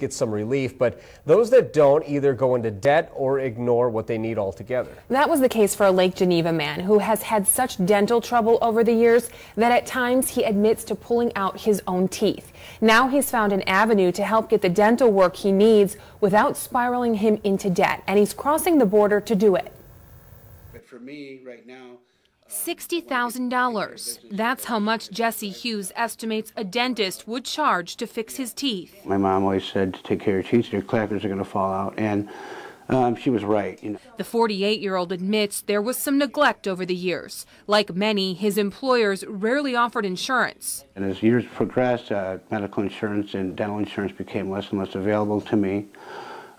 get some relief, but those that don't either go into debt or ignore what they need altogether. That was the case for a Lake Geneva man who has had such dental trouble over the years that at times he admits to pulling out his own teeth. Now he's found an avenue to help get the dental work he needs without spiraling him into debt, and he's crossing the border to do it. But for me right now, $60,000. That's how much Jesse Hughes estimates a dentist would charge to fix his teeth. my mom always said to take care of your teeth, your clackers are going to fall out, and she was right. The 48-year-old admits there was some neglect over the years. Like many, his employers rarely offered insurance. And as years progressed, medical insurance and dental insurance became less and less available to me,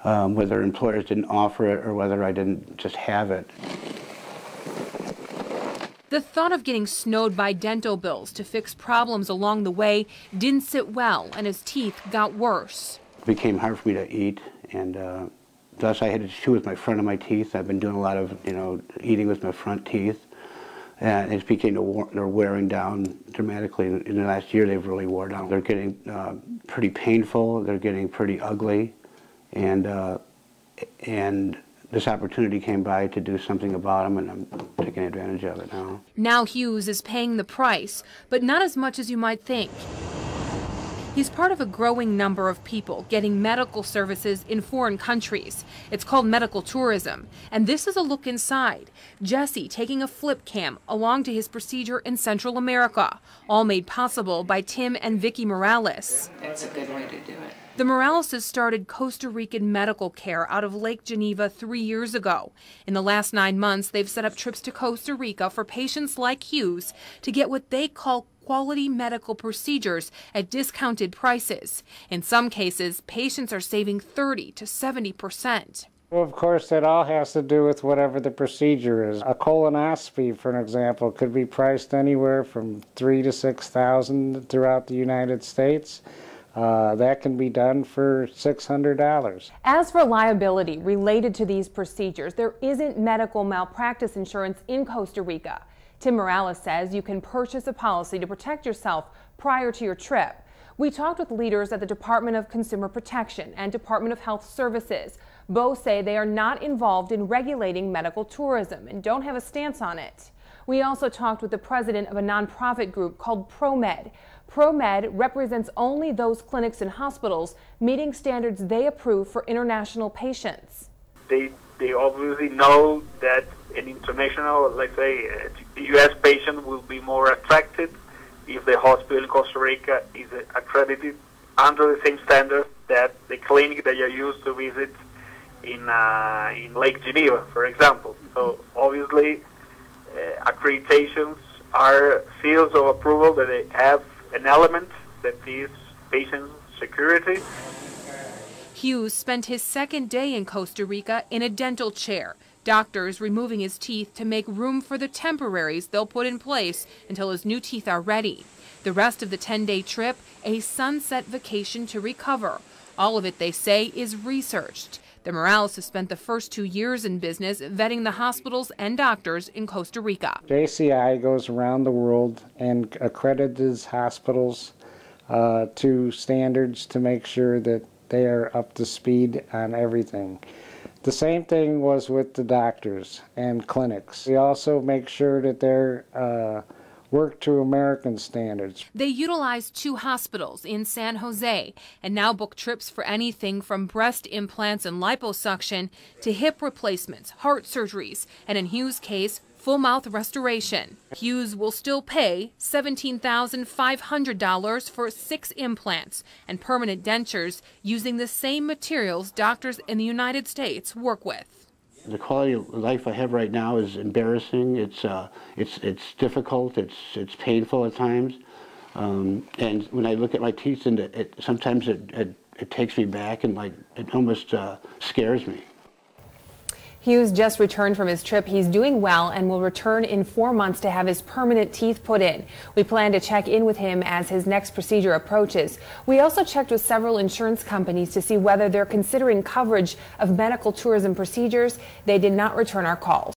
whether employers didn't offer it or whether I didn't just have it. The thought of getting snowed by dental bills to fix problems along the way didn't sit well, and his teeth got worse. It became hard for me to eat, and thus I had to chew with my front of my teeth. I've been doing a lot of, eating with my front teeth, and it became they're wearing down dramatically. In the last year, they've really worn down. They're getting pretty painful. They're getting pretty ugly, and this opportunity came by to do something about them, and I'm taking advantage of it now. Now Hughes is paying the price, but not as much as you might think. He's part of a growing number of people getting medical services in foreign countries. It's called medical tourism, and this is a look inside. Jesse taking a flip cam along to his procedure in Central America, all made possible by Tim and Vicky Morales. That's a good way to do it. The Moraleses started Costa Rican medical care out of Lake Geneva 3 years ago. In the last 9 months, they've set up trips to Costa Rica for patients like Hughes to get what they call quality medical procedures at discounted prices. In some cases, patients are saving 30 to 70%. Well, of course, that all has to do with whatever the procedure is. A colonoscopy, for an example, could be priced anywhere from $3,000 to $6,000 throughout the United States. That can be done for $600. As for liability related to these procedures, there isn't medical malpractice insurance in Costa Rica. Tim Morales says you can purchase a policy to protect yourself prior to your trip. We talked with leaders at the Department of Consumer Protection and Department of Health Services. Both say they are not involved in regulating medical tourism and don't have a stance on it. We also talked with the president of a nonprofit group called ProMed. ProMed represents only those clinics and hospitals meeting standards they approve for international patients. They obviously know that an international, let's say, a U.S. patient will be more attracted if the hospital in Costa Rica is accredited under the same standard that the clinic that you're used to visit in Lake Geneva, for example. So obviously, accreditations are seals of approval that they have an element that is patient security. Hughes spent his second day in Costa Rica in a dental chair, doctors removing his teeth to make room for the temporaries they'll put in place until his new teeth are ready. The rest of the 10-day trip, a sunset vacation to recover. All of it, they say, is researched. The Morales have spent the first 2 years in business vetting the hospitals and doctors in Costa Rica. JCI goes around the world and accredits hospitals to standards to make sure that they are up to speed on everything. The same thing was with the doctors and clinics. We also make sure that they're work to American standards. They utilize 2 hospitals in San Jose and now book trips for anything from breast implants and liposuction to hip replacements, heart surgeries, and in Hughes' case, full mouth restoration. Hughes will still pay $17,500 for 6 implants and permanent dentures using the same materials doctors in the United States work with. The quality of life I have right now is embarrassing. It's difficult. It's painful at times. And when I look at my teeth, and sometimes it takes me back, and it almost scares me. Hughes just returned from his trip. He's doing well and will return in 4 months to have his permanent teeth put in. We plan to check in with him as his next procedure approaches. We also checked with several insurance companies to see whether they're considering coverage of medical tourism procedures. They did not return our calls.